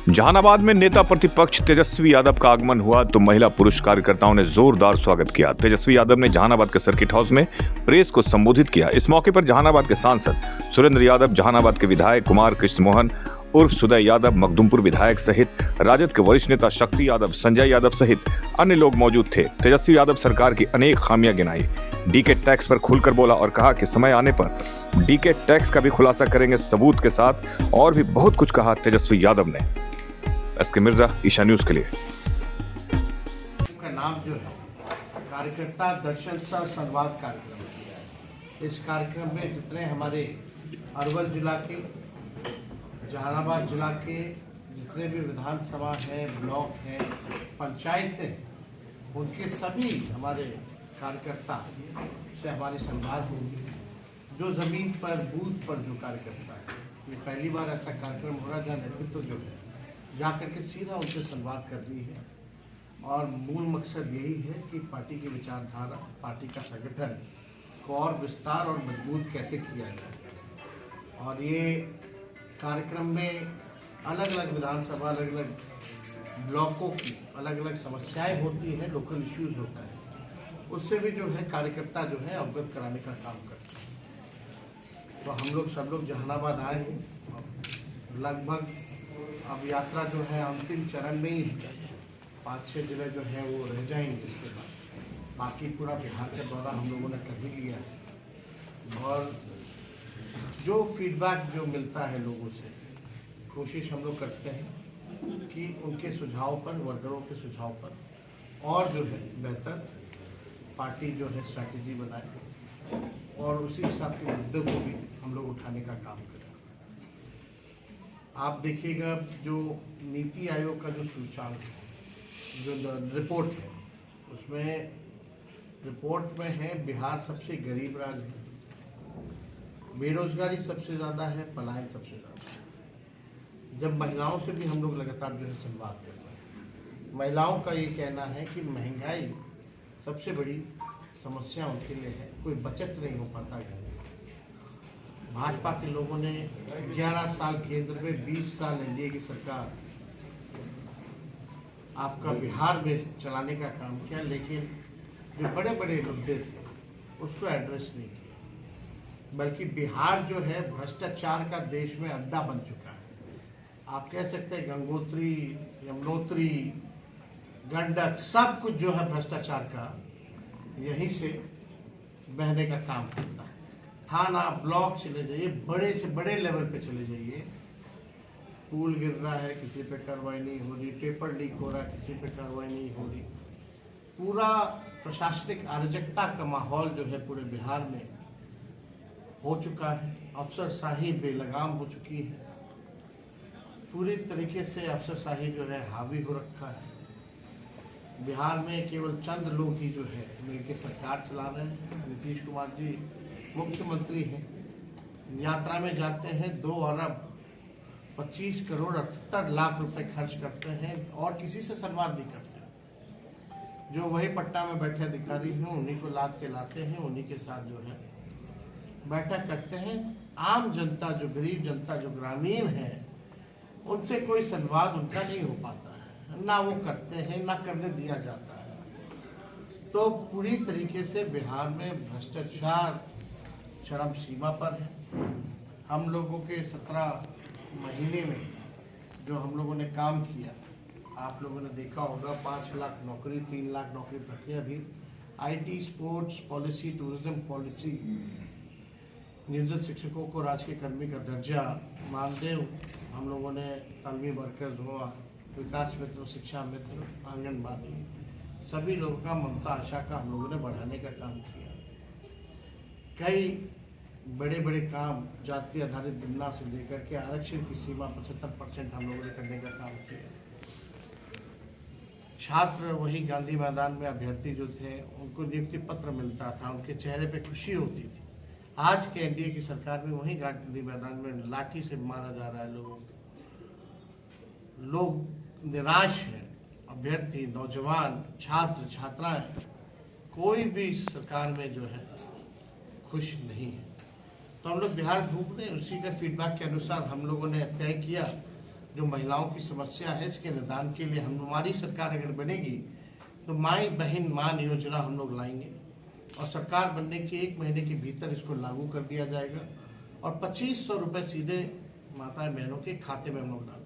जहानाबाद में नेता प्रतिपक्ष तेजस्वी यादव का आगमन हुआ तो महिला पुरुष कार्यकर्ताओं ने जोरदार स्वागत किया। तेजस्वी यादव ने जहानाबाद के सर्किट हाउस में प्रेस को संबोधित किया। इस मौके पर जहानाबाद के सांसद सुरेंद्र यादव, जहानाबाद के विधायक कुमार कृष्ण मोहन उर्फ सुदय यादव, मखदुमपुर विधायक सहित राजद के वरिष्ठ नेता शक्ति यादव, संजय यादव सहित अन्य लोग मौजूद थे। तेजस्वी यादव सरकार की अनेक खामियां गिनाई। डीके टैक्स पर खुलकर बोला और कहा कि समय आने पर डीके टैक्स का भी खुलासा करेंगे सबूत के साथ। और भी बहुत कुछ कहा तेजस्वी यादव ने। एसके मिर्जा, ईशा न्यूज के लिए। का नाम जो है कार्यकर्ता दर्शन सह संवाद कार्यक्रम है। इस कार्यक्रम में जितने हमारे अरवल जिला के, जहानाबाद जिला के जितने भी विधानसभा हैं, ब्लॉक हैं, पंचायतें, उनके सभी हमारे कार्यकर्ता से हमारी संवाद होगी। जो जमीन पर, बूथ पर जो कार्यकर्ता है, ये पहली बार ऐसा कार्यक्रम हो रहा है जहाँ नेतृत्व जो है जा करके सीधा उनसे संवाद कर रही है। और मूल मकसद यही है कि पार्टी की विचारधारा, पार्टी का संगठन को और विस्तार और मजबूत कैसे किया जाए। और ये कार्यक्रम में अलग अलग विधानसभा, अलग अलग ब्लॉकों की अलग अलग समस्याएं होती हैं, लोकल इश्यूज होता है, उससे भी जो है कार्यकर्ता जो है अवगत कराने का काम करते हैं। तो हम लोग सब लोग जहानाबाद आए हैं। लगभग अब यात्रा जो है अंतिम चरण में ही है। 5-6 जिले जो है वो रह जाएंगे। इसके बाद बाकी पूरा बिहार का दौरा हम लोगों ने कर ही लिया है। और जो फीडबैक जो मिलता है लोगों से, कोशिश हम लोग करते हैं कि उनके सुझाव पर, वर्करों के सुझाव पर और जो है बेहतर पार्टी जो है स्ट्रैटेजी बनाए और उसी हिसाब के मुद्दों को भी हम लोग उठाने का काम करें। आप देखिएगा जो नीति आयोग का जो सूचकांक है, जो रिपोर्ट है, उसमें रिपोर्ट में है बिहार सबसे गरीब राज्य है, बेरोजगारी सबसे ज़्यादा है, पलायन सबसे ज़्यादा है। जब महिलाओं से भी हम लोग लगातार जो है संवाद कर रहे हैं, महिलाओं का ये कहना है कि महंगाई सबसे बड़ी समस्या उनके लिए है, कोई बचत नहीं हो पाता है। भाजपा के लोगों ने 11 साल केंद्र में, 20 साल एनडीए की सरकार आपका बिहार में चलाने का काम किया, लेकिन जो बड़े बड़े मुद्दे थे उसको एड्रेस नहीं किया। बल्कि बिहार जो है भ्रष्टाचार का देश में अड्डा बन चुका है। आप कह सकते हैं गंगोत्री, यमुनोत्री, गंडक, सब कुछ जो है भ्रष्टाचार का यहीं से बहने का काम करता है। थाना, ब्लॉक चले जाइए, बड़े से बड़े लेवल पे चले जाइए, पुल गिर रहा है, किसी पे कार्रवाई नहीं हो रही, पेपर लीक हो रहा है, किसी पे कार्रवाई नहीं हो रही। पूरा प्रशासनिक अराजकता का माहौल जो है पूरे बिहार में हो चुका है। अफसरशाही बेलगाम हो चुकी है। पूरी तरीके से अफसरशाही जो है हावी हो रखा है। बिहार में केवल चंद लोग ही जो है मिलकर सरकार चला रहे हैं। नीतीश कुमार जी मुख्यमंत्री हैं, यात्रा में जाते हैं, 2 अरब 25 करोड़ 78 लाख रुपए खर्च करते हैं और किसी से संवाद नहीं करते। जो वही पट्टा में बैठे अधिकारी हैं उन्हीं को लाद के लाते हैं, उन्हीं के साथ जो है बैठक करते हैं। आम जनता, जो गरीब जनता, जो ग्रामीण है, उनसे कोई संवाद उनका नहीं हो पाता है, ना वो करते हैं, ना करने दिया जाता है। तो पूरी तरीके से बिहार में भ्रष्टाचार चरम सीमा पर है। हम लोगों के 17 महीने में जो हम लोगों ने काम किया, आप लोगों ने देखा होगा, 5 लाख नौकरी, 3 लाख नौकरी प्रक्रिया भी, IT, sports policy, tourism policy, नियोजित शिक्षकों को राजकीय कर्मी का दर्जा, मानदेय, हम लोगों ने तालमी वर्कर्स हुआ, विकास मित्र, शिक्षा मित्र, आंगनबाड़ी, सभी लोगों का ममता आशा का हम लोगों ने बढ़ाने का काम किया। कई बड़े बड़े काम जाति आधारित गणना से लेकर के आरक्षण की सीमा 75% हम लोगों ने करने का काम किया। छात्र वही गांधी मैदान में अभ्यर्थी जो थे उनको नियुक्ति पत्र मिलता था, उनके चेहरे पे खुशी होती थी। आज के एनडीए की सरकार में वही गांधी मैदान में लाठी से मारा जा रहा है लोगों को। लोग निराश हैं, अभ्यर्थी, नौजवान, छात्र, छात्राएं, कोई भी सरकार में जो है खुश नहीं है। तो हम लोग बिहार घूम रहे, उसी के फीडबैक के अनुसार हम लोगों ने तय किया जो महिलाओं की समस्या है इसके निदान के लिए हमारी सरकार अगर बनेगी तो माई बहन मान योजना हम लोग लाएंगे और सरकार बनने के 1 महीने के भीतर इसको लागू कर दिया जाएगा और 2500 रुपये सीधे माता बहनों के खाते में हम लोग डालेंगे।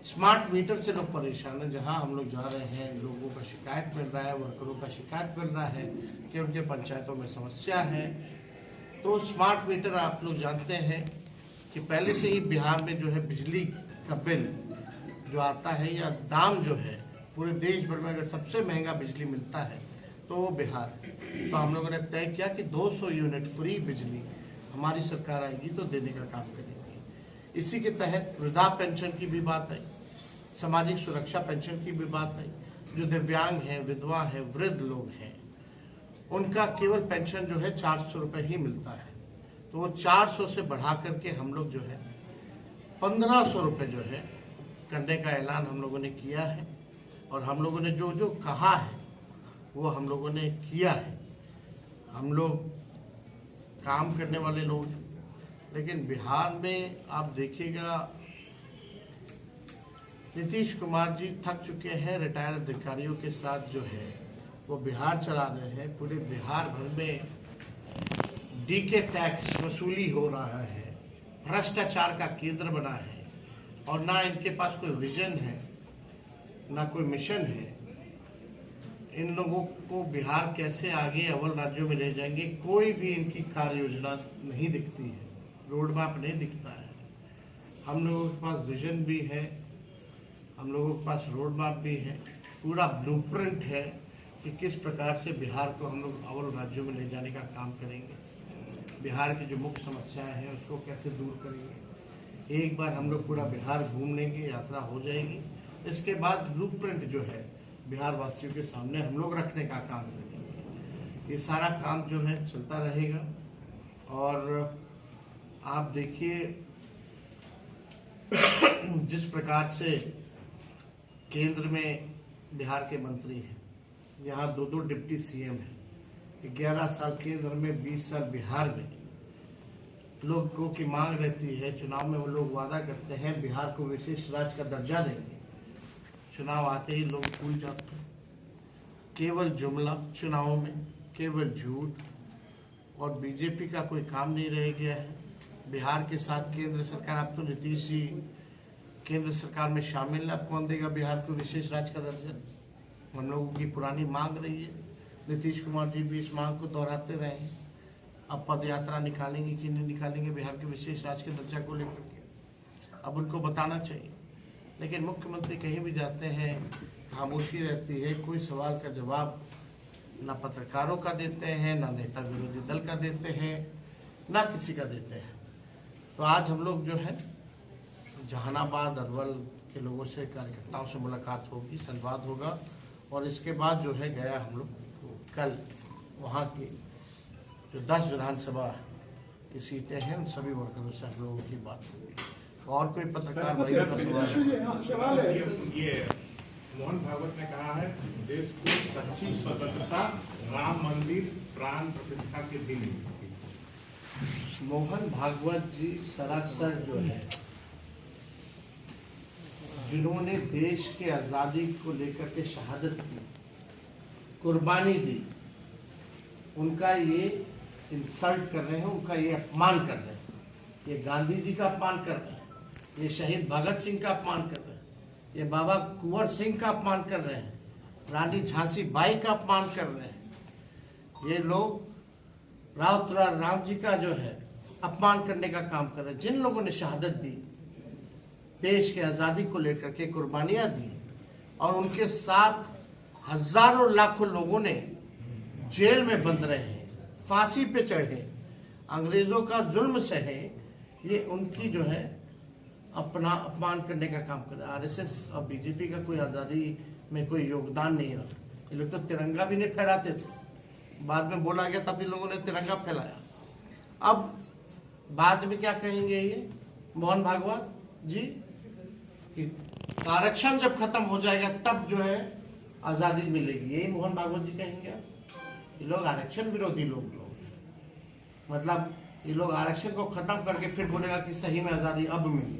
स्मार्ट मीटर से लोग परेशान हैं, जहां हम लोग जा रहे हैं लोगों का शिकायत मिल रहा है, वर्करों का शिकायत मिल रहा है कि उनके पंचायतों में समस्या है। तो स्मार्ट मीटर आप लोग जानते हैं कि पहले से ही बिहार में जो है बिजली का बिल जो आता है या दाम जो है पूरे देश भर में अगर सबसे महंगा बिजली मिलता है तो वो बिहार है। तो हम लोगों ने तय किया कि 200 यूनिट फ्री बिजली हमारी सरकार आएगी तो देने का काम करेंगे। इसी के तहत वृद्धा पेंशन की भी बात आई, सामाजिक सुरक्षा पेंशन की भी बात आई। जो दिव्यांग हैं, विधवा है, वृद्ध लोग हैं, उनका केवल पेंशन जो है 400 रुपये ही मिलता है। तो वो 400 से बढ़ा करके हम लोग जो है 1500 रुपये जो है करने का ऐलान हम लोगों ने किया है और हम लोगों ने जो जो कहा है वो हम लोगों ने किया है। हम लोग काम करने वाले लोग हैं, लेकिन बिहार में आप देखिएगा नीतीश कुमार जी थक चुके हैं, रिटायर्ड अधिकारियों के साथ जो है वो बिहार चला रहे हैं। पूरे बिहार भर में डीके टैक्स वसूली हो रहा है, भ्रष्टाचार का केंद्र बना है और ना इनके पास कोई विजन है ना कोई मिशन है। इन लोगों को बिहार कैसे आगे अव्वल राज्यों में ले जाएंगे, कोई भी इनकी कार्य योजना नहीं दिखती है, रोड मैप नहीं दिखता है। हम लोगों के पास विजन भी है, हम लोगों के पास रोड मैप भी है, पूरा ब्लूप्रिंट है कि किस प्रकार से बिहार को हम लोग अव्वल राज्यों में ले जाने का काम करेंगे, बिहार की जो मुख्य समस्याएं हैं उसको कैसे दूर करेंगे। एक बार हम लोग पूरा बिहार घूम लेंगे, यात्रा हो जाएगी, इसके बाद ब्लूप्रिंट जो है बिहार वासियों के सामने हम लोग रखने का काम करेंगे। ये सारा काम जो है चलता रहेगा और आप देखिए जिस प्रकार से केंद्र में बिहार के मंत्री हैं, यहाँ 2-2 डिप्टी सीएम हैं, 11 साल केंद्र में 20 साल बिहार में। लोगों की मांग रहती है, चुनाव में वो लोग वादा करते हैं बिहार को विशेष राज्य का दर्जा देंगे, चुनाव आते ही लोग भूल जाते हैं। केवल जुमला चुनाव में, केवल झूठ और बीजेपी का कोई काम नहीं रह गया है। बिहार के साथ केंद्र सरकार, अब तो नीतीश जी केंद्र सरकार में शामिल है, अब कौन देगा बिहार को विशेष राज्य का दर्जा। हम लोगों की पुरानी मांग रही है, नीतीश कुमार जी भी इस मांग को दोहराते रहे हैं। अब पद यात्रा निकालेंगे कि नहीं निकालेंगे बिहार के विशेष राज्य के दर्जा को लेकर के, अब उनको बताना चाहिए। लेकिन मुख्यमंत्री कहीं भी जाते हैं खामोशी रहती है, कोई सवाल का जवाब ना पत्रकारों का देते हैं, ना नेता विरोधी दल का देते हैं, ना किसी का देते हैं। तो आज हम लोग जो है जहानाबाद अरवल के लोगों से, कार्यकर्ताओं से मुलाकात होगी, संवाद होगा और इसके बाद जो है गया हम लोग कल वहाँ की जो 10 विधानसभा की सीटें हैं उन सभी वर्करों से हम लोगों की बात होगी। और कोई पत्रकार भाई ये मोहन भागवत ने कहा है देश को सच्ची स्वतंत्रता राम मंदिर प्राण प्रतिष्ठा के दिन। मोहन भागवत जी सरासर जो है जिन्होंने देश के आज़ादी को लेकर के शहादत की, कुर्बानी दी, उनका ये इंसल्ट कर रहे हैं, उनका ये अपमान कर रहे हैं। ये गांधी जी का अपमान कर रहे हैं, ये शहीद भगत सिंह का अपमान कर रहे हैं, ये बाबा कुंवर सिंह का अपमान कर रहे हैं, रानी झांसी बाई का अपमान कर रहे हैं। ये लोग राव तुरार राम जी का जो है अपमान करने का काम कर रहे हैं। जिन लोगों ने शहादत दी, देश के आज़ादी को लेकर के कुर्बानियां दी और उनके साथ हजारों लाखों लोगों ने जेल में बंद रहे, फांसी पे चढ़े, अंग्रेजों का जुल्म सहे, ये उनकी जो है अपना अपमान करने का काम कर रहा है। आरएसएस और बीजेपी का कोई आज़ादी में कोई योगदान नहीं है। ये लोग तो तिरंगा भी नहीं फहराते थे, बाद में बोला गया तब इन लोगों ने तिरंगा फैलाया। अब बाद में क्या कहेंगे ये मोहन भागवत जी कि आरक्षण जब खत्म हो जाएगा तब जो है आज़ादी मिलेगी, यही मोहन भागवत जी कहेंगे। ये लोग आरक्षण विरोधी लोग मतलब ये लोग आरक्षण को खत्म करके फिर बोलेगा कि सही में आज़ादी अब मिली।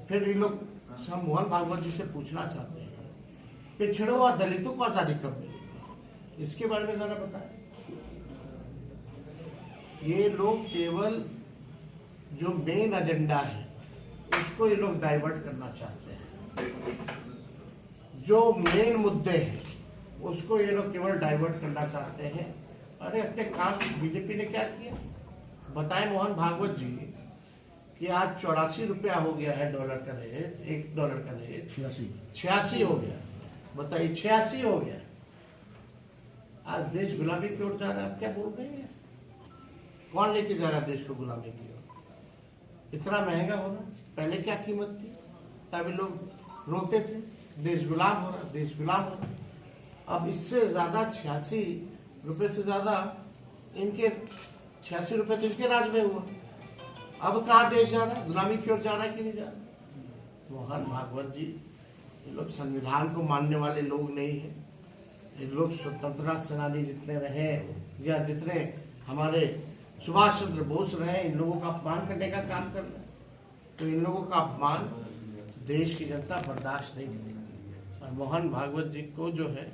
फिर ये लोग हम मोहन भागवत जी से पूछना चाहते हैं, पिछड़ों और दलितों को आजादी कब मिलेगी, इसके बारे में जरा बताएं। ये लोग केवल जो मेन एजेंडा है उसको ये लोग डाइवर्ट करना चाहते हैं, जो मेन मुद्दे हैं उसको ये लोग केवल डाइवर्ट करना चाहते हैं। अरे अपने काम बीजेपी ने क्या किया बताएं मोहन भागवत जी कि आज 84 रुपया हो गया है डॉलर का रेट, $1 का रेट 86 हो गया, बताइए 86 हो गया। आज देश गुलामी की ओर जा रहा है, आप क्या बोल रहे हैं? कौन लेके जा रहा है देश को गुलामी की ओर? इतना महंगा हो रहा, पहले क्या कीमत थी? तभी लोग रोते थे देश गुलाम हो रहा, देश गुलाम हो रहा। अब इससे ज्यादा 86 रुपए से ज्यादा इनके 86 रुपए तो इनके राज में हुआ। अब कहाँ देश जा रहा है, गुलामी की ओर जा रहा है कि नहीं जा रहा? मोहन भागवत जी ये लोग संविधान को मानने वाले लोग नहीं है। ये लोग स्वतंत्रता सेनानी जितने रहे या जितने हमारे सुभाष चंद्र बोस रहे, इन लोगों का अपमान करने का काम कर रहे हैं। तो इन लोगों का अपमान देश की जनता बर्दाश्त नहीं करेगी। और मोहन भागवत जी को जो है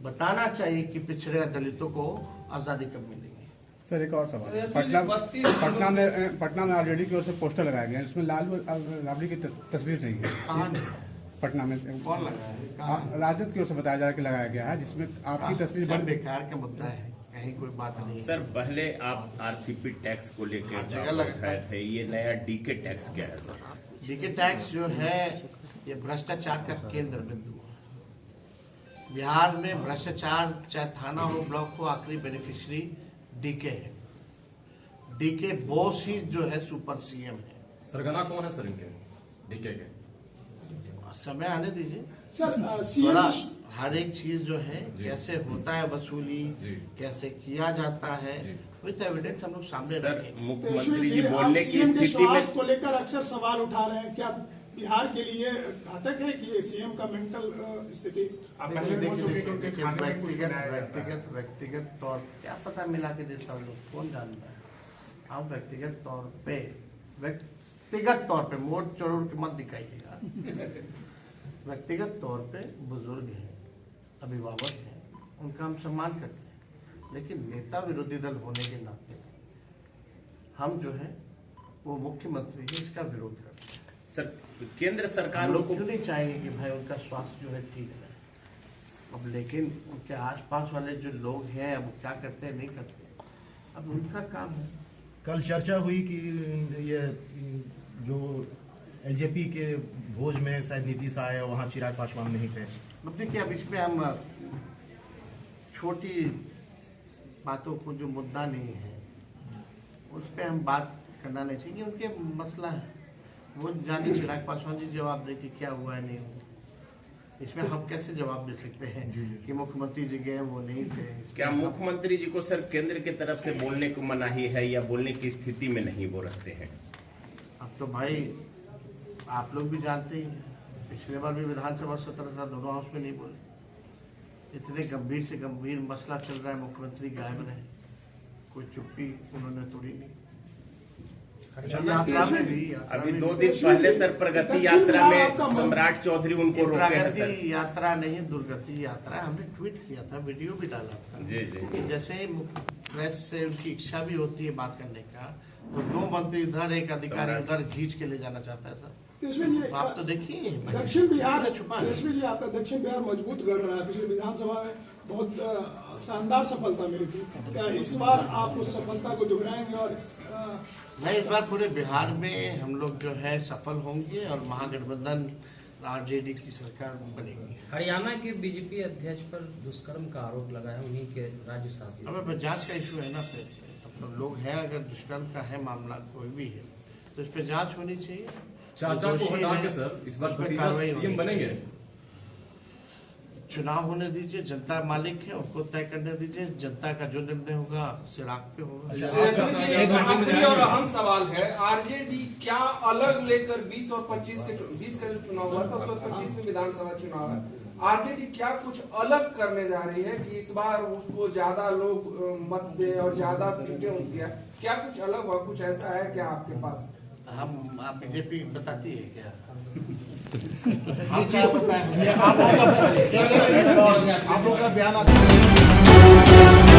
बताना चाहिए कि पिछड़े दलितों को आजादी कब मिलेगी। सर एक और सवाल, पटना में आरजेडी की ओर से पोस्टर लगाया गया है, इसमें लालू राबड़ी की तस्वीर नहीं है। कहाँ पटना में कौन लगाया है? कहाँ? राजद की ओर से बताया जा रहा है कि लगाया गया है, जिसमें आपकी तस्वीर बड़ बेकार का मुद्दा है, कहीं कोई बात नहीं है। सर पहले आप आरसीपी टैक्स को लेकर जगह लगता थे, ये नया डीके टैक्स क्या है सर? डीके टैक्स जो है ये भ्रष्टाचार का केंद्र बिंदु है। बिहार में भ्रष्टाचार चाहे थाना हो, ब्लॉक हो, आखिरी बेनिफिशियरी डीके है। डीके बॉस ही जो है सुपर सीएम है। सरगना कौन है सर इनके डीके के? समय आने दीजिए सर थोड़ा। सीएम हर एक चीज जो है कैसे होता है वसूली, कैसे किया जाता है, विद एविडेंस हम लोग सामने सर रखेंगे। मुख्यमंत्री जी बोलने की सीएम के स्थिति में स्वास्थ्य को लेकर अक्सर सवाल उठा रहे हैं, क्या बिहार के लिए घातक है कि सीएम का मेंटल स्थिति? आप पहले बोल चुके हैं कि खाने में कुछ बनाया जाता है। व्यक्तिगत तौर क्या पता मिला के देता हूँ लोग, कौन जानता है। आप व्यक्तिगत तौर पे मोट चोर के मत दिखाइएगा। व्यक्तिगत तौर पे बुजुर्ग हैं, अभिभावक हैं, उनका हम सम्मान करते हैं, लेकिन नेता विरोधी दल होने के नाते हम जो है वो मुख्यमंत्री जी इसका विरोध करते हैं। सर केंद्र सरकार हम लोग को क्यों नहीं चाहेंगे कि भाई उनका स्वास्थ्य जो है ठीक रहे। अब लेकिन उनके आसपास वाले जो लोग हैं अब क्या करते हैं नहीं करते, अब उनका काम है। कल चर्चा हुई कि ये जो एलजेपी के भोज में शायद नीतीश आए और वहाँ चिराग पासवान नहीं थे। अब देखिए अब इसमें हम छोटी बातों को जो मुद्दा नहीं है उस पर हम बात करना नहीं चाहिए, उनके मसला है वो जाने। चिराग पासवान जी जवाब दे कि क्या हुआ है नहीं हुआ, इसमें हम कैसे जवाब दे सकते हैं कि मुख्यमंत्री जी गए वो नहीं थे। क्या मुख्यमंत्री जी को सर केंद्र की तरफ से बोलने को मनाही है या बोलने की स्थिति में नहीं वो रहते हैं? अब तो भाई आप लोग भी जानते ही हैं, पिछले बार भी विधानसभा सत्र था, दोनों हाउस में नहीं बोले। इतने गंभीर से गंभीर मसला चल रहा है, मुख्यमंत्री गायब रहे, कोई चुप्पी उन्होंने तोड़ी नहीं। यात्रा में भी अभी 2 दिन पहले सर प्रगति यात्रा में सम्राट चौधरी उनको रोके हैं सर। प्रगति यात्रा नहीं दुर्गति यात्रा, हमने ट्वीट किया था, वीडियो भी डाला था। जी जी। जैसे प्रेस से उनकी इच्छा भी होती है बात करने का, तो 2 मंत्री इधर एक अधिकारी उधर खींच के ले जाना चाहता है सर। इसमें आप तो देखिए दक्षिण बिहार से छुपा है। इसमें जी आपका दक्षिण बिहार मजबूत गढ़ रहा है, पिछले विधानसभा में बहुत शानदार सफलता मिली थी। क्या इस बार आप उस सफलता को दोहराएंगे? और नहीं, इस बार पूरे बिहार में हम लोग जो है सफल होंगे और महागठबंधन आरजेडी की सरकार बनेगी। हरियाणा के बीजेपी अध्यक्ष पर दुष्कर्म का आरोप लगा है, उन्हीं के राज्य शासित। अब जांच का इशू है ना, फिर अब लोग हैं, अगर दुष्कर्म का है मामला कोई भी है तो इस पर जांच होनी चाहिए। चाचा को हटा के सर इस बार भतीजा सीएम बनेंगे? चुनाव होने दीजिए, जनता मालिक है, उनको तय करने दीजिए, जनता का जो निर्णय होगा सिराग पे होगा। आखिरी और अहम सवाल है, आरजेडी क्या अलग लेकर 20 और 25 के 20 का जो चुनाव हुआ था उसके बाद 25 में विधानसभा चुनाव है, आरजेडी क्या कुछ अलग करने जा रही है कि इस बार उसको ज्यादा लोग मत दे और ज्यादा सीटें उसकी है? क्या कुछ अलग हुआ, कुछ ऐसा है क्या आपके पास? हम आप बीजेपी बताती है क्या? हम क्या बताएं? आप लोगों का बयान आता है